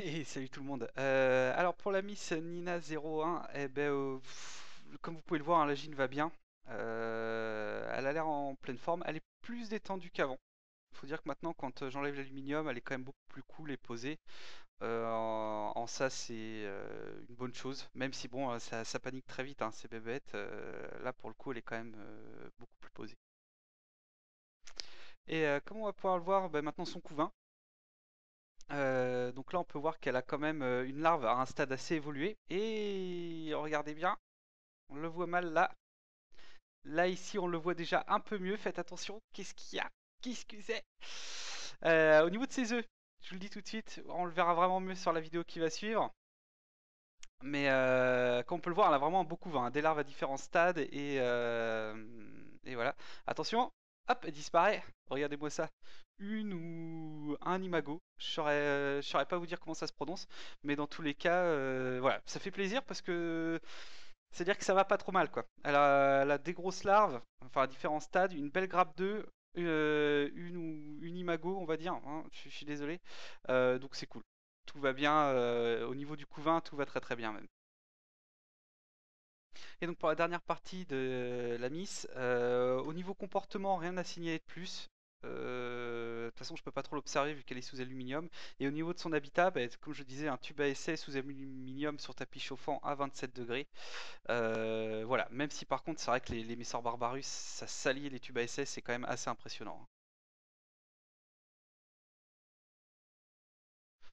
Et salut tout le monde. Alors pour la Miss Nina 01, comme vous pouvez le voir, hein, la gym va bien. Elle a l'air en pleine forme. Elle est plus détendue qu'avant. Il faut dire que maintenant, quand j'enlève l'aluminium, elle est quand même beaucoup plus cool et posée. En ça, c'est une bonne chose. Même si bon, ça panique très vite, hein, ces bébêtes. Là, pour le coup, elle est quand même beaucoup plus posée. Et comme on va pouvoir le voir, maintenant son couvain. Donc là, on peut voir qu'elle a quand même une larve à un stade assez évolué. Et regardez bien, on le voit mal là. Là, ici, on le voit déjà un peu mieux. Faites attention. Qu'est-ce qu'il y a? Qu'est-ce que c'est? Au niveau de ses œufs, je vous le dis tout de suite, on le verra vraiment mieux sur la vidéo qui va suivre. Mais comme on peut le voir, elle a vraiment beaucoup vin, hein, des larves à différents stades. Et voilà. Attention, hop, elle disparaît. Regardez-moi ça. Une ou un imago. Je saurais pas vous dire comment ça se prononce. Mais dans tous les cas, voilà. Ça fait plaisir parce que c'est-à-dire que ça va pas trop mal, quoi. Elle a des grosses larves, enfin à différents stades, une belle grappe d'œufs, une ou une imago, on va dire, hein, je suis désolé. Donc c'est cool. Tout va bien, au niveau du couvain, tout va très très bien même. Et donc pour la dernière partie de la Miss, au niveau comportement, rien à signaler de plus. De toute façon, je peux pas trop l'observer vu qu'elle est sous aluminium. Et au niveau de son habitat, comme je disais, un tube à essai sous aluminium sur tapis chauffant à 27 degrés. Voilà, même si par contre, c'est vrai que les Messor Barbarus, ça salit les tubes à essai, c'est quand même assez impressionnant, hein.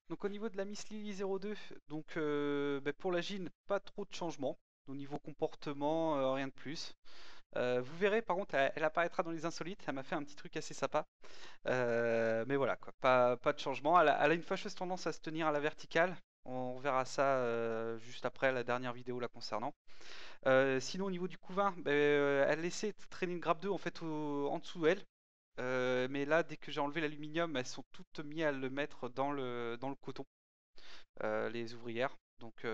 Donc au niveau de la Miss Lily 02, donc pour la Gine, pas trop de changements. Au niveau comportement, rien de plus. Vous verrez, par contre, elle apparaîtra dans les insolites. Elle m'a fait un petit truc assez sympa. Mais voilà, quoi, pas de changement. Elle a une fâcheuse tendance à se tenir à la verticale. On verra ça juste après la dernière vidéo la concernant. Sinon, au niveau du couvain, elle laissait traîner une grappe d'œufs en fait en dessous d'elle. Mais là, dès que j'ai enlevé l'aluminium, elles sont toutes mises à le mettre dans le coton, les ouvrières. Donc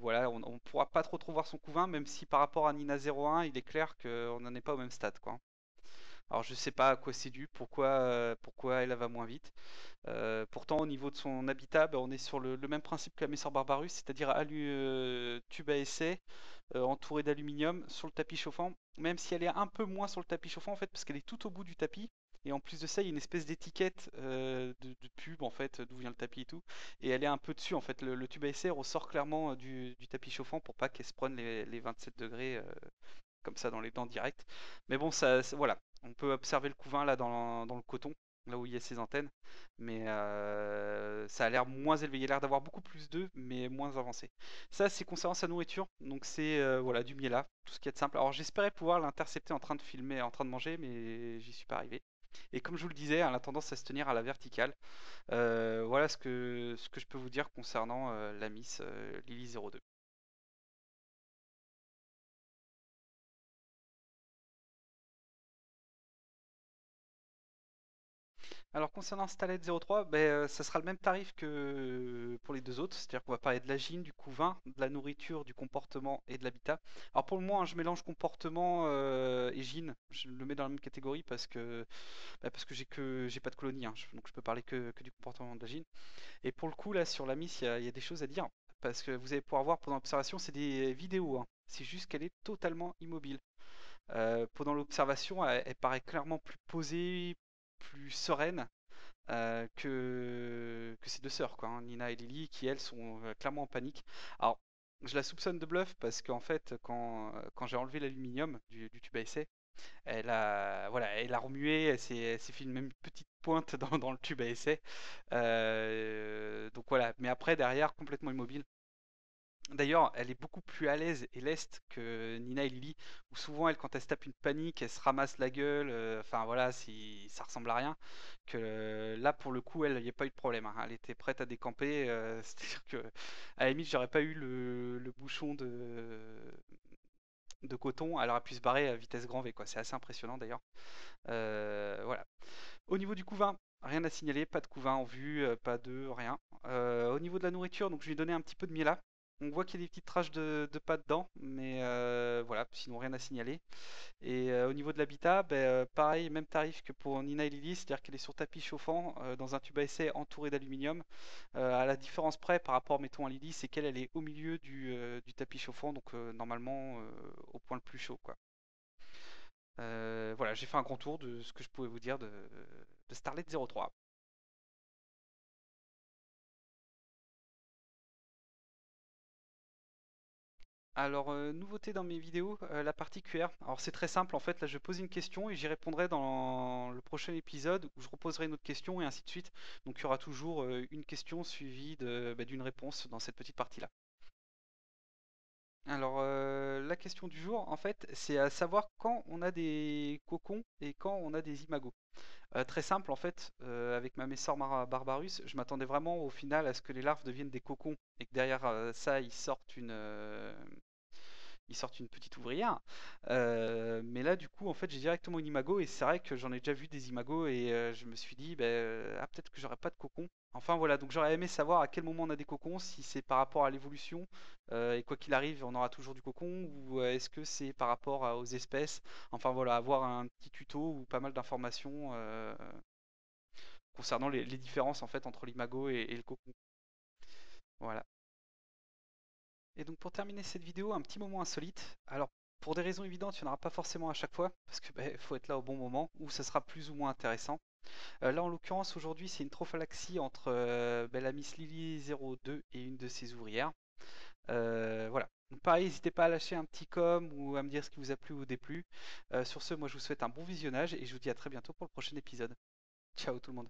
voilà, on ne pourra pas trop voir son couvain, même si par rapport à Nina 01, il est clair qu'on n'en est pas au même stade, quoi. Alors je sais pas à quoi c'est dû, pourquoi elle va moins vite. Pourtant au niveau de son habitat, on est sur le même principe que la Messor Barbarus, c'est-à-dire tube à essai, entouré d'aluminium sur le tapis chauffant, même si elle est un peu moins sur le tapis chauffant en fait, parce qu'elle est tout au bout du tapis. Et en plus de ça, il y a une espèce d'étiquette de pub en fait, d'où vient le tapis et tout. Et elle est un peu dessus en fait. Le tube à essai ressort clairement du tapis chauffant pour pas qu'elle se prenne les 27 degrés comme ça dans les dents directes. Mais bon, voilà, on peut observer le couvain là dans le coton, là où il y a ses antennes, mais ça a l'air moins élevé. Il y a l'air d'avoir beaucoup plus d'œufs, mais moins avancé. Ça, c'est concernant sa nourriture, donc c'est voilà du miel là, tout ce qui est de simple. Alors j'espérais pouvoir l'intercepter en train de filmer, en train de manger, mais j'y suis pas arrivé. Et comme je vous le disais, elle a tendance à se tenir à la verticale. Voilà ce que je peux vous dire concernant la Miss Lily 02. Alors concernant Stalet 03, ça sera le même tarif que pour les deux autres, c'est-à-dire qu'on va parler de la gym, du couvain, de la nourriture, du comportement et de l'habitat. Alors pour le moment, hein, je mélange comportement et gym, je le mets dans la même catégorie parce que j'ai pas de colonie, hein, donc je peux parler que du comportement de la gym. Et pour le coup là sur la Miss, il y a des choses à dire parce que vous allez pouvoir voir pendant l'observation, c'est des vidéos, hein. C'est juste qu'elle est totalement immobile. Pendant l'observation, elle paraît clairement plus posée, plus sereine que ses deux sœurs, quoi, hein, Nina et Lily, qui elles sont clairement en panique. Alors, je la soupçonne de bluff parce qu'en fait, quand j'ai enlevé l'aluminium du tube à essai, elle a remué, elle s'est fait même petite pointe dans le tube à essai. Donc voilà, mais après, derrière, complètement immobile. D'ailleurs, elle est beaucoup plus à l'aise et leste que Nina et Lily, où souvent, elle, quand elle se tape une panique, elle se ramasse la gueule, enfin voilà, si, ça ressemble à rien. Que là, pour le coup, elle, il n'y a pas eu de problème, hein. Elle était prête à décamper, c'est-à-dire que, à la limite, j'aurais pas eu le bouchon de coton, elle aurait pu se barrer à vitesse grand V, quoi. C'est assez impressionnant d'ailleurs. Voilà. Au niveau du couvain, rien à signaler, pas de couvain en vue, pas de rien. Au niveau de la nourriture, donc je lui ai donné un petit peu de miela. On voit qu'il y a des petites traces de pas dedans, mais voilà, sinon rien à signaler. Et au niveau de l'habitat, pareil, même tarif que pour Nina et Lily, c'est-à-dire qu'elle est sur tapis chauffant dans un tube à essai entouré d'aluminium. À la différence près par rapport, mettons, à Lily, c'est qu'elle elle est au milieu du tapis chauffant, donc normalement au point le plus chaud, quoi. Voilà, j'ai fait un grand tour de ce que je pouvais vous dire de Starlet 03. Alors, nouveauté dans mes vidéos, la partie QR. Alors c'est très simple, en fait, là je pose une question et j'y répondrai dans le prochain épisode où je reposerai une autre question et ainsi de suite. Donc il y aura toujours une question suivie d'une réponse dans cette petite partie-là. Alors la question du jour, en fait, c'est à savoir quand on a des cocons et quand on a des imagos. Très simple, en fait, avec ma Messor Barbarus, je m'attendais vraiment au final à ce que les larves deviennent des cocons et que derrière ça, ils sortent une petite ouvrière. Mais là, du coup, en fait, j'ai directement une imago et c'est vrai que j'en ai déjà vu des imagos et je me suis dit, ah, peut-être que j'aurais pas de cocon. Enfin voilà, donc j'aurais aimé savoir à quel moment on a des cocons, si c'est par rapport à l'évolution et quoi qu'il arrive, on aura toujours du cocon ou est-ce que c'est par rapport aux espèces. Enfin voilà, avoir un petit tuto ou pas mal d'informations concernant les différences en fait entre l'imago et le cocon. Voilà. Et donc pour terminer cette vidéo, un petit moment insolite. Alors pour des raisons évidentes, il n'y en aura pas forcément à chaque fois, parce que faut être là au bon moment, où ça sera plus ou moins intéressant. Là en l'occurrence aujourd'hui c'est une trophalaxie entre la Miss Lily 02 et une de ses ouvrières. Voilà. Donc pareil, n'hésitez pas à lâcher un petit com ou à me dire ce qui vous a plu ou déplu. Sur ce, moi je vous souhaite un bon visionnage et je vous dis à très bientôt pour le prochain épisode. Ciao tout le monde.